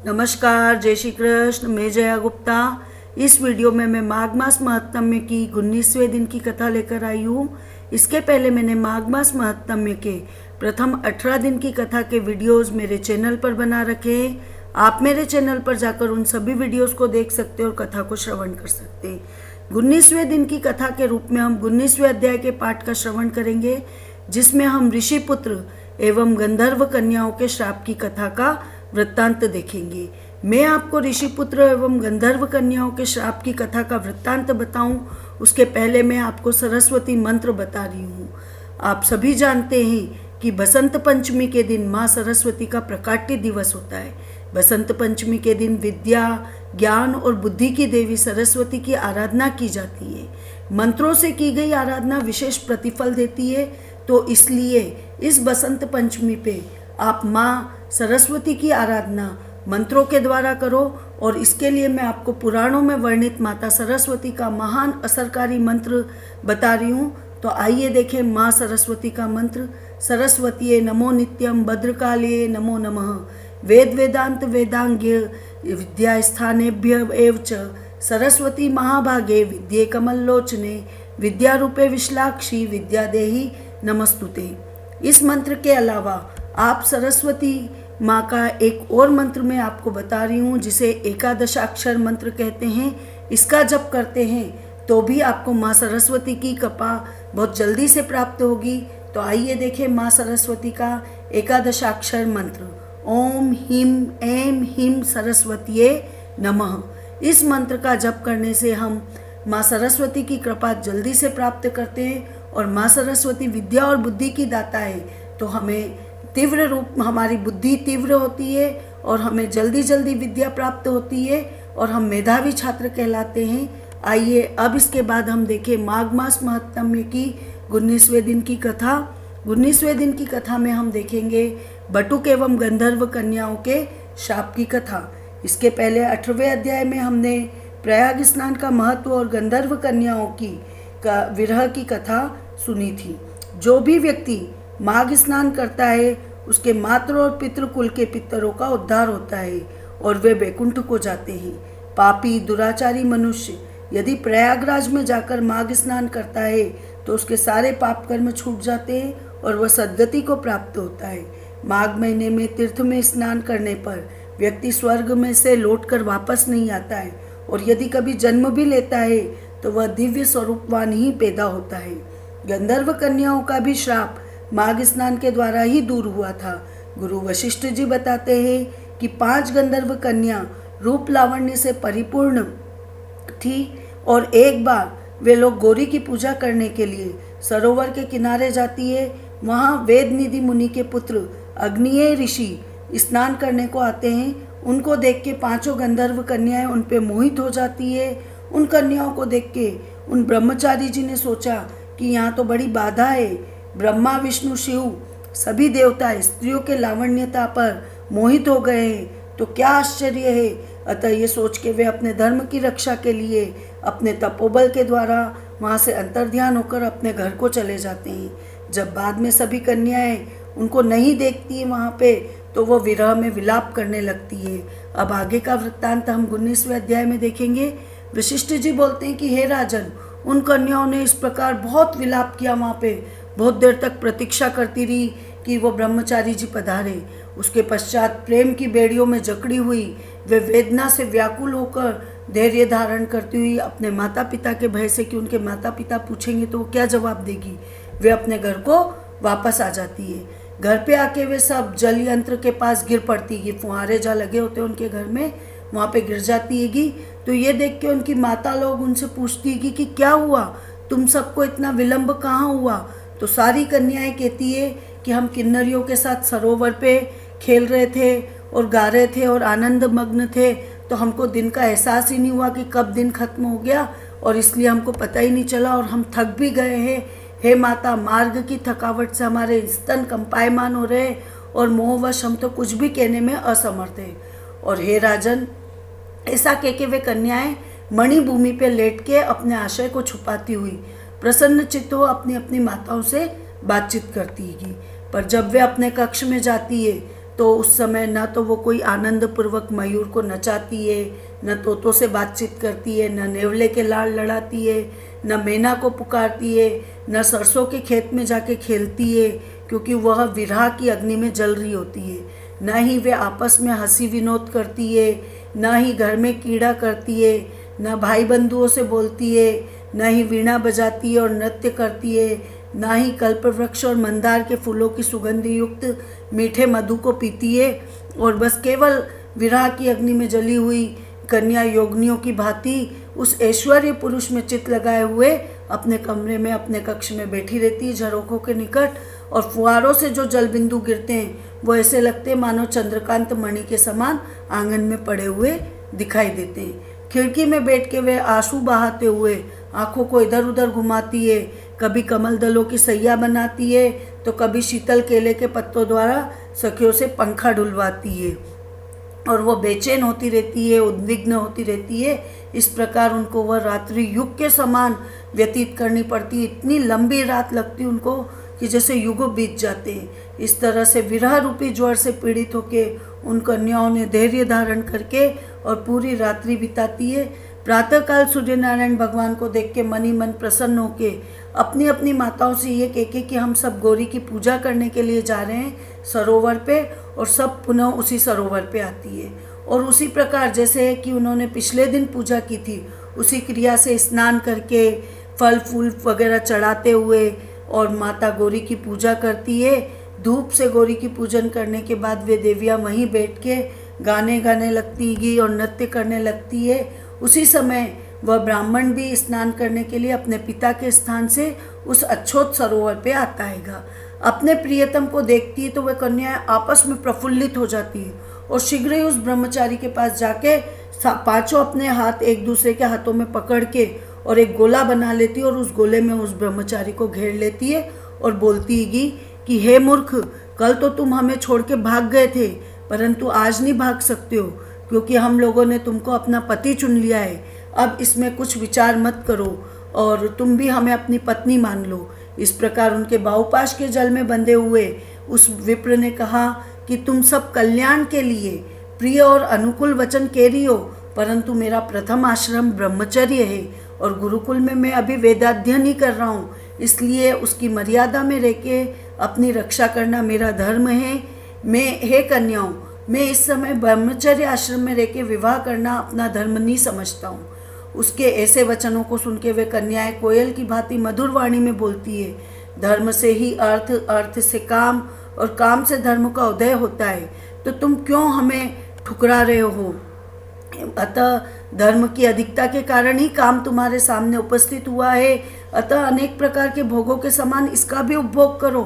नमस्कार, जय श्री कृष्ण। मैं जया गुप्ता। इस वीडियो में मैं माघ मास महात्म्य की 19वें दिन की कथा लेकर आई हूँ। इसके पहले मैंने माघ मास महात्म्य के प्रथम 18 दिन की कथा के वीडियोस मेरे चैनल पर बना रखे हैं। आप मेरे चैनल पर जाकर उन सभी वीडियोस को देख सकते हैं और कथा को श्रवण कर सकते हैं। 19वें दिन की कथा के रूप में हम 19वें अध्याय के पाठ का श्रवण करेंगे, जिसमें हम ऋषि पुत्र एवं गंधर्व कन्याओं के श्राप की कथा का वृत्तांत देखेंगे। मैं आपको ऋषिपुत्र एवं गंधर्व कन्याओं के श्राप की कथा का वृत्तांत बताऊं, उसके पहले मैं आपको सरस्वती मंत्र बता रही हूँ। आप सभी जानते हैं कि बसंत पंचमी के दिन माँ सरस्वती का प्रकाट्य दिवस होता है। बसंत पंचमी के दिन विद्या, ज्ञान और बुद्धि की देवी सरस्वती की आराधना की जाती है। मंत्रों से की गई आराधना विशेष प्रतिफल देती है, तो इसलिए इस बसंत पंचमी पे आप माँ सरस्वती की आराधना मंत्रों के द्वारा करो। और इसके लिए मैं आपको पुराणों में वर्णित माता सरस्वती का महान असरकारी मंत्र बता रही हूँ। तो आइए देखें माँ सरस्वती का मंत्र। सरस्वतीये नमो नित्यं, भद्रकाल्ये नमो नमः, वेद वेदांत वेदांग्य विद्या स्थानेभ्य एव च, सरस्वती महाभागे विद्ये कमललोचने, विद्यारूपे विश्लाक्षी विद्या देहि नमस्तुते। इस मंत्र के अलावा आप सरस्वती माँ का एक और मंत्र मैं आपको बता रही हूँ, जिसे एकादशाक्षर मंत्र कहते हैं। इसका जप करते हैं तो भी आपको माँ सरस्वती की कृपा बहुत जल्दी से प्राप्त होगी। तो आइए देखें माँ सरस्वती का एकादशाक्षर मंत्र। ओम ह्रीं ऐं ह्रीं सरस्वतीये नमः। इस मंत्र का जप करने से हम माँ सरस्वती की कृपा जल्दी से प्राप्त करते हैं। और माँ सरस्वती विद्या और बुद्धि की दाता है, तो हमें तीव्र रूप हमारी बुद्धि तीव्र होती है और हमें जल्दी जल्दी विद्या प्राप्त होती है और हम मेधावी छात्र कहलाते हैं। आइए अब इसके बाद हम देखें माघ मास महात्म्य की 19वें दिन की कथा। 19वें दिन की कथा में हम देखेंगे बटुक एवं गंधर्व कन्याओं के शाप की कथा। इसके पहले 18वें अध्याय में हमने प्रयाग स्नान का महत्व और गंधर्व कन्याओं की विरह की कथा सुनी थी। जो भी व्यक्ति माघ स्नान करता है, उसके मातृ और पितृकुल के पितरों का उद्धार होता है और वे वैकुंठ को जाते हैं। पापी दुराचारी मनुष्य यदि प्रयागराज में जाकर माघ स्नान करता है तो उसके सारे पाप कर्म छूट जाते हैं और वह सद्गति को प्राप्त होता है। माघ महीने में तीर्थ में स्नान करने पर व्यक्ति स्वर्ग में से लौटकर वापस नहीं आता है, और यदि कभी जन्म भी लेता है तो वह दिव्य स्वरूपवान ही पैदा होता है। गंधर्व कन्याओं का भी श्राप माघ स्नान के द्वारा ही दूर हुआ था। गुरु वशिष्ठ जी बताते हैं कि 5 गंधर्व कन्या रूप लावण्य से परिपूर्ण थी, और एक बार वे लोग गौरी की पूजा करने के लिए सरोवर के किनारे जाती है। वहाँ वेद निधि मुनि के पुत्र अग्निय ऋषि स्नान करने को आते हैं। उनको देख के 5 गंधर्व कन्याएं उन पे मोहित हो जाती है। उन कन्याओं को देख के उन ब्रह्मचारी जी ने सोचा कि यहाँ तो बड़ी बाधा है। ब्रह्मा विष्णु शिव सभी देवता स्त्रियों के लावण्यता पर मोहित हो गए हैं, तो क्या आश्चर्य है। अतः ये सोच के वे अपने धर्म की रक्षा के लिए अपने तपोबल के द्वारा वहाँ से अंतर्ध्यान होकर अपने घर को चले जाते हैं। जब बाद में सभी कन्याएं उनको नहीं देखती हैं वहाँ पे, तो वो विरह में विलाप करने लगती है। अब आगे का वृत्तांत हम 19वें अध्याय में देखेंगे। वशिष्ठ जी बोलते हैं कि हे राजन, उन कन्याओं ने इस प्रकार बहुत विलाप किया, वहाँ पे बहुत देर तक प्रतीक्षा करती रही कि वो ब्रह्मचारी जी पधारे। उसके पश्चात प्रेम की बेड़ियों में जकड़ी हुई वे वेदना से व्याकुल होकर धैर्य धारण करती हुई अपने माता पिता के भय से कि उनके माता पिता पूछेंगे तो वो क्या जवाब देगी, वे अपने घर को वापस आ जाती है। घर पे आके वे सब जल यंत्र के पास गिर पड़ती है। फुहारे जहाँ लगे होते हैं उनके घर में, वहाँ पे गिर जाती हैगी। तो ये देख के उनकी माता लोग उनसे पूछती है कि क्या हुआ, तुम सबको इतना विलंब कहाँ हुआ। तो सारी कन्याएं कहती है कि हम किन्नरियों के साथ सरोवर पे खेल रहे थे और गा रहे थे और आनंद मग्न थे, तो हमको दिन का एहसास ही नहीं हुआ कि कब दिन खत्म हो गया, और इसलिए हमको पता ही नहीं चला और हम थक भी गए हैं। हे माता, मार्ग की थकावट से हमारे स्तन कंपायमान हो रहे और मोहवश हम तो कुछ भी कहने में असमर्थ हैं। और हे राजन, ऐसा कह के वे कन्याएं मणिभूमि पे लेट के अपने आशय को छुपाती हुई प्रसन्न चित्त हो अपनी अपनी माताओं से बातचीत करती है। पर जब वे अपने कक्ष में जाती है तो उस समय न तो वो कोई आनंद पूर्वक मयूर को नचाती है, न तोतों से बातचीत करती है, न नेवले के लाड़ लड़ाती है, न मैना को पुकारती है, न सरसों के खेत में जाके खेलती है क्योंकि वह विरह की अग्नि में जल रही होती है। न ही वे आपस में हंसी विनोद करती है, न ही घर में कीड़ा करती है, न भाई बंधुओं से बोलती है, न ही वीणा बजाती है और नृत्य करती है, न ही कल्पवृक्ष और मंदार के फूलों की सुगंधि युक्त मीठे मधु को पीती है, और बस केवल विरह की अग्नि में जली हुई कन्या योगिनियों की भांति उस ऐश्वर्य पुरुष में चित्त लगाए हुए अपने कमरे में अपने कक्ष में बैठी रहती है झरोखों के निकट, और फुहारों से जो जल बिंदु गिरते हैं वो ऐसे लगते हैं मानो चंद्रकांत मणि के समान आंगन में पड़े हुए दिखाई देते हैं। खिड़की में बैठ के वे आंसू बहाते हुए आंखों को इधर उधर घुमाती है, कभी कमल दलों की सैया बनाती है तो कभी शीतल केले के पत्तों द्वारा सखियों से पंखा डुलवाती है, और वो बेचैन होती रहती है, उद्विग्न होती रहती है। इस प्रकार उनको वह रात्रि युग के समान व्यतीत करनी पड़ती है। इतनी लंबी रात लगती उनको कि जैसे युगों बीत जाते हैं। इस तरह से विरह रूपी ज्वर से पीड़ित होकर उन कन्याओं ने धैर्य धारण करके और पूरी रात्रि बिताती है। प्रातःकाल सूर्य नारायण भगवान को देख के मन ही मन प्रसन्न होके अपनी अपनी माताओं से ये कह के कि हम सब गौरी की पूजा करने के लिए जा रहे हैं सरोवर पे, और सब पुनः उसी सरोवर पे आती है। और उसी प्रकार जैसे कि उन्होंने पिछले दिन पूजा की थी उसी क्रिया से स्नान करके फल फूल वगैरह चढ़ाते हुए और माता गौरी की पूजा करती है। धूप से गौरी की पूजन करने के बाद वे देवियाँ वहीं बैठ के गाने गाने लगती और नृत्य करने लगती है। उसी समय वह ब्राह्मण भी स्नान करने के लिए अपने पिता के स्थान से उस अछोत सरोवर पे आता हैगा। अपने प्रियतम को देखती है तो वह कन्याएं आपस में प्रफुल्लित हो जाती है और शीघ्र ही उस ब्रह्मचारी के पास जाके पांचों अपने हाथ एक दूसरे के हाथों में पकड़ के और एक गोला बना लेती है और उस गोले में उस ब्रह्मचारी को घेर लेती है और बोलती है कि हे मूर्ख, कल तो तुम हमें छोड़ के भाग गए थे, परंतु आज नहीं भाग सकते हो क्योंकि हम लोगों ने तुमको अपना पति चुन लिया है। अब इसमें कुछ विचार मत करो और तुम भी हमें अपनी पत्नी मान लो। इस प्रकार उनके बाहुपाश के जल में बंधे हुए उस विप्र ने कहा कि तुम सब कल्याण के लिए प्रिय और अनुकूल वचन कह रही हो, परंतु मेरा प्रथम आश्रम ब्रह्मचर्य है और गुरुकुल में मैं अभी वेदाध्ययन ही कर रहा हूँ, इसलिए उसकी मर्यादा में रह के अपनी रक्षा करना मेरा धर्म है। हे कन्याओं, मैं इस समय ब्रह्मचर्य आश्रम में रह के विवाह करना अपना धर्म नहीं समझता हूँ। उसके ऐसे वचनों को सुन के वे कन्याएं कोयल की भांति मधुर वाणी में बोलती है, धर्म से ही अर्थ, अर्थ से काम और काम से धर्म का उदय होता है, तो तुम क्यों हमें ठुकरा रहे हो? अतः धर्म की अधिकता के कारण ही काम तुम्हारे सामने उपस्थित हुआ है, अतः अनेक प्रकार के भोगों के समान इसका भी उपभोग करो,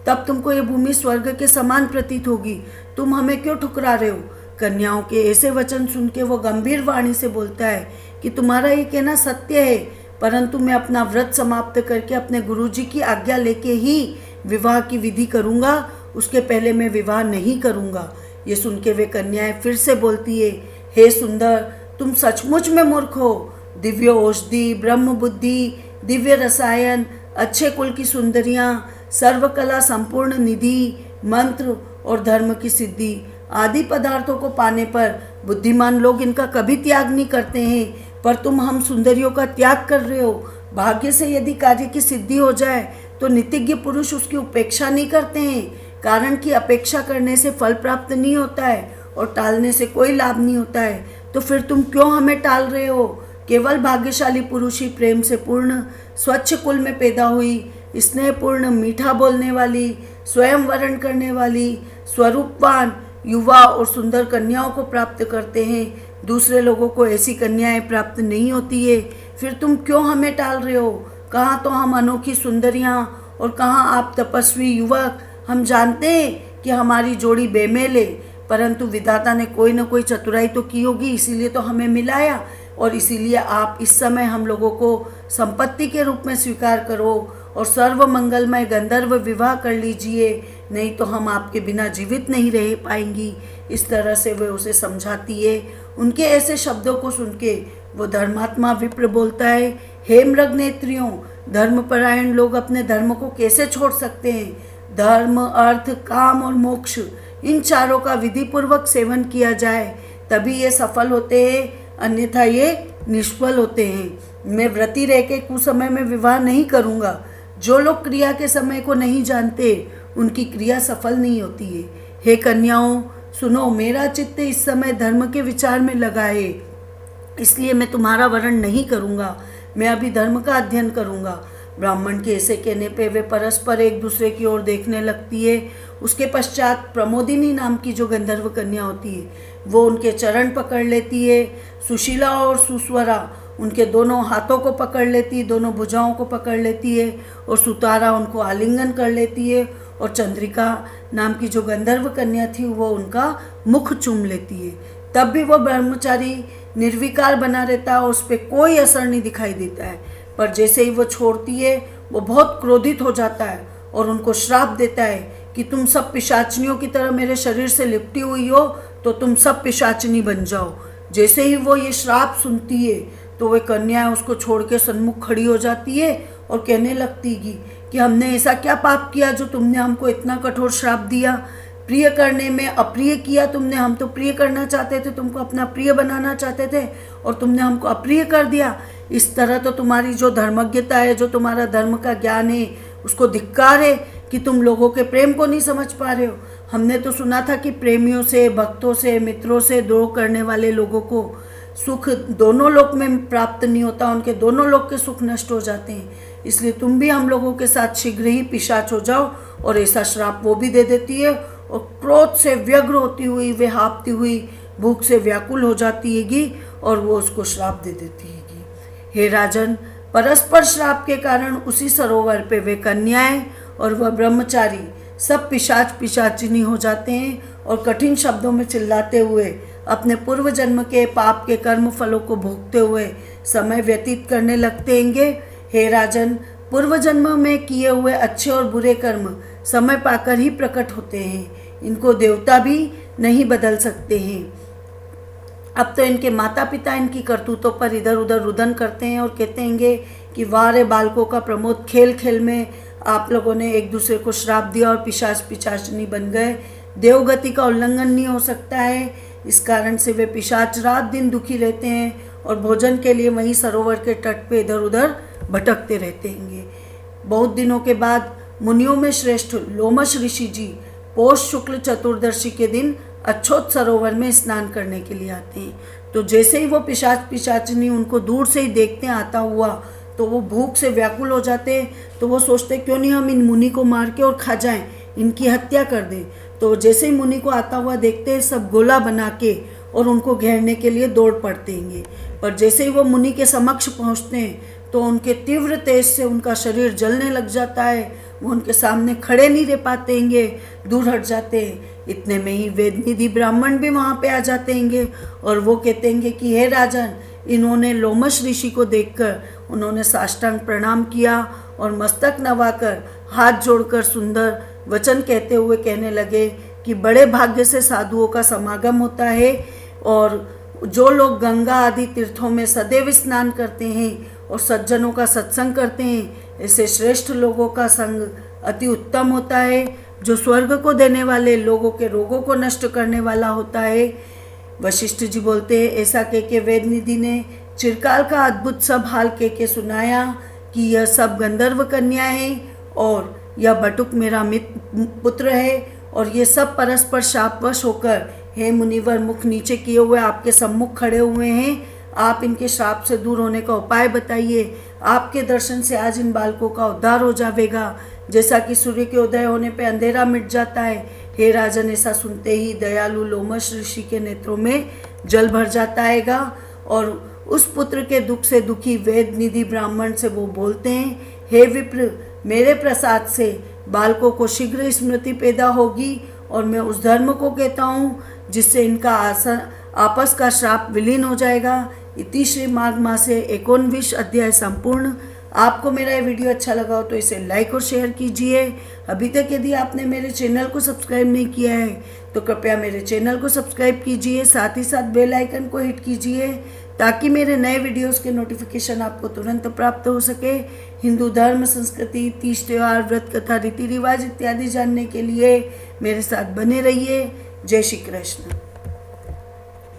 तब तुमको ये भूमि स्वर्ग के समान प्रतीत होगी। तुम हमें क्यों ठुकरा रहे हो? कन्याओं के ऐसे वचन सुन के वो गंभीर वाणी से बोलता है कि तुम्हारा ये कहना सत्य है, परंतु मैं अपना व्रत समाप्त करके अपने गुरुजी की आज्ञा लेके ही विवाह की विधि करूँगा, उसके पहले मैं विवाह नहीं करूँगा। ये सुन के वे कन्याएं फिर से बोलती है, हे सुंदर, तुम सचमुच में मूर्ख हो। दिव्य औषधि, ब्रह्म बुद्धि, दिव्य रसायन, अच्छे कुल की सुंदरियाँ, सर्वकला संपूर्ण निधि, मंत्र और धर्म की सिद्धि आदि पदार्थों को पाने पर बुद्धिमान लोग इनका कभी त्याग नहीं करते हैं, पर तुम हम सुंदरियों का त्याग कर रहे हो। भाग्य से यदि कार्य की सिद्धि हो जाए तो नीतिज्ञ पुरुष उसकी उपेक्षा नहीं करते हैं, कारण कि अपेक्षा करने से फल प्राप्त नहीं होता है और टालने से कोई लाभ नहीं होता है। तो फिर तुम क्यों हमें टाल रहे हो? केवल भाग्यशाली पुरुष ही प्रेम से पूर्ण स्वच्छ कुल में पैदा हुई, स्नेहपूर्ण, मीठा बोलने वाली, स्वयं वरण करने वाली, स्वरूपवान, युवा और सुंदर कन्याओं को प्राप्त करते हैं। दूसरे लोगों को ऐसी कन्याएं प्राप्त नहीं होती है। फिर तुम क्यों हमें टाल रहे हो? कहाँ तो हम अनोखी सुंदरियाँ और कहाँ आप तपस्वी युवक। हम जानते हैं कि हमारी जोड़ी बेमेल है, परंतु विधाता ने कोई ना कोई चतुराई तो की होगी, इसीलिए तो हमें मिलाया, और इसीलिए आप इस समय हम लोगों को संपत्ति के रूप में स्वीकार करो और सर्व मंगलमय गंधर्व विवाह कर लीजिए, नहीं तो हम आपके बिना जीवित नहीं रह पाएंगी। इस तरह से वे उसे समझाती है। उनके ऐसे शब्दों को सुन के वो धर्मात्मा विप्र बोलता है, हे मृग नेत्रियों, धर्मपरायण लोग अपने धर्म को कैसे छोड़ सकते हैं? धर्म, अर्थ, काम और मोक्ष इन चारों का विधि पूर्वक सेवन किया जाए तभी ये सफल होते हैं, अन्यथा ये निष्फल होते हैं। मैं व्रती रह के कुसमय में विवाह नहीं करूँगा। जो लोग क्रिया के समय को नहीं जानते उनकी क्रिया सफल नहीं होती है। हे कन्याओं सुनो, मेरा चित्त इस समय धर्म के विचार में लगा है, इसलिए मैं तुम्हारा वरण नहीं करूँगा। मैं अभी धर्म का अध्ययन करूँगा। ब्राह्मण के ऐसे कहने पे वे परस्पर एक दूसरे की ओर देखने लगती है। उसके पश्चात प्रमोदिनी नाम की जो गंधर्व कन्या होती है वो उनके चरण पकड़ लेती है। सुशीला और सुस्वरा उनके दोनों हाथों को पकड़ लेती है, दोनों भुजाओं को पकड़ लेती है और सुतारा उनको आलिंगन कर लेती है। और चंद्रिका नाम की जो गंधर्व कन्या थी वो उनका मुख चूम लेती है। तब भी वो ब्रह्मचारी निर्विकार बना रहता है और उस पर कोई असर नहीं दिखाई देता है। पर जैसे ही वो छोड़ती है वो बहुत क्रोधित हो जाता है और उनको श्राप देता है कि तुम सब पिशाचनियों की तरह मेरे शरीर से लिपटी हुई हो तो तुम सब पिशाचनी बन जाओ। जैसे ही वो ये श्राप सुनती है तो वह कन्या उसको छोड़ के सन्मुख खड़ी हो जाती है और कहने लगती कि हमने ऐसा क्या पाप किया जो तुमने हमको इतना कठोर श्राप दिया। प्रिय करने में अप्रिय किया तुमने। हम तो प्रिय करना चाहते थे, तुमको अपना प्रिय बनाना चाहते थे और तुमने हमको अप्रिय कर दिया। इस तरह तो तुम्हारी जो धर्मज्ञता है, जो तुम्हारा धर्म का ज्ञान है, उसको धिक्कार है कि तुम लोगों के प्रेम को नहीं समझ पा रहे हो। हमने तो सुना था कि प्रेमियों से, भक्तों से, मित्रों से द्रोह करने वाले लोगों को सुख दोनों लोक में प्राप्त नहीं होता, उनके दोनों लोक के सुख नष्ट हो जाते हैं। इसलिए तुम भी हम लोगों के साथ शीघ्र ही पिशाच हो जाओ। और ऐसा श्राप वो भी दे देती है और क्रोध से व्यग्र होती हुई, वे हाँफती हुई, भूख से व्याकुल हो जाती हैगी और वो उसको श्राप दे देती हैगी। हे राजन, परस्पर श्राप के कारण उसी सरोवर पे वे कन्याएं और वह ब्रह्मचारी सब पिशाच पिशाचिनी हो जाते हैं और कठिन शब्दों में चिल्लाते हुए अपने पूर्व जन्म के पाप के कर्म फलों को भोगते हुए समय व्यतीत करने लगते हैंगे। हे राजन, पूर्व जन्म में किए हुए अच्छे और बुरे कर्म समय पाकर ही प्रकट होते हैं। इनको देवता भी नहीं बदल सकते हैं। अब तो इनके माता पिता इनकी करतूतों पर इधर उधर रुदन करते हैं और कहते हैंगे कि वाह रे बालकों का प्रमोद, खेल खेल में आप लोगों ने एक दूसरे को श्राप दिया और पिशाच पिशाचनी बन गए। देवगति का उल्लंघन नहीं हो सकता है। इस कारण से वे पिशाच रात दिन दुखी रहते हैं और भोजन के लिए वहीं सरोवर के तट पे इधर उधर भटकते रहते हैंगे। बहुत दिनों के बाद मुनियों में श्रेष्ठ लोमश ऋषि जी पौष शुक्ल चतुर्दशी के दिन अच्छोत सरोवर में स्नान करने के लिए आते हैं। तो जैसे ही वो पिशाच पिशाचनी उनको दूर से ही देखते हैं आता हुआ तो वो भूख से व्याकुल हो जाते हैं। तो वो सोचते क्यों नहीं हम इन मुनि को मार के और खा जाएं, इनकी हत्या कर दें। तो जैसे ही मुनि को आता हुआ देखते हैं सब गोला बना के और उनको घेरने के लिए दौड़ पड़ते हैं। पर जैसे ही वो मुनि के समक्ष पहुंचते हैं तो उनके तीव्र तेज से उनका शरीर जलने लग जाता है। वो उनके सामने खड़े नहीं रह पाते हैंगे, दूर हट जाते हैं। इतने में ही वेदनिधि ब्राह्मण भी वहाँ पे आ जाते हैंगे और वो कहते हैंगे कि हे राजन, इन्होंने लोमश ऋषि को देखकर उन्होंने साष्टांग प्रणाम किया और मस्तक नवाकर हाथ जोड़कर सुंदर वचन कहते हुए कहने लगे कि बड़े भाग्य से साधुओं का समागम होता है और जो लोग गंगा आदि तीर्थों में सदैव स्नान करते हैं और सज्जनों का सत्संग करते हैं, ऐसे श्रेष्ठ लोगों का संग अति उत्तम होता है, जो स्वर्ग को देने वाले, लोगों के रोगों को नष्ट करने वाला होता है। वशिष्ठ जी बोलते हैं, ऐसा कह के वेदनिधि ने चिरकाल का अद्भुत सब हाल कह के सुनाया कि यह सब गंधर्व कन्या है और यह बटुक मेरा पुत्र है और ये सब परस्पर शापवश होकर हे मुनिवर मुख नीचे किए हुए आपके सम्मुख खड़े हुए हैं। आप इनके श्राप से दूर होने का उपाय बताइए। आपके दर्शन से आज इन बालकों का उद्धार हो जाएगा, जैसा कि सूर्य के उदय होने पे अंधेरा मिट जाता है। हे राजन, ऐसा सुनते ही दयालु लोमश ऋषि के नेत्रों में जल भर जाता हैगा और उस पुत्र के दुख से दुखी वेद निधि ब्राह्मण से वो बोलते हैं, हे विप्र, मेरे प्रसाद से बालकों को शीघ्र स्मृति पैदा होगी और मैं उस धर्म को कहता हूँ जिससे इनका आपस का श्राप विलीन हो जाएगा। इति श्री माघ मासे 19 अध्याय संपूर्ण। आपको मेरा ये वीडियो अच्छा लगा हो तो इसे लाइक और शेयर कीजिए। अभी तक यदि आपने मेरे चैनल को सब्सक्राइब नहीं किया है तो कृपया मेरे चैनल को सब्सक्राइब कीजिए, साथ ही साथ बेल आइकन को हिट कीजिए ताकि मेरे नए वीडियोस के नोटिफिकेशन आपको तुरंत प्राप्त हो सके। हिंदू धर्म, संस्कृति, तीज त्योहार, व्रत कथा, रीति रिवाज इत्यादि जानने के लिए मेरे साथ बने रहिए। जय श्री कृष्ण।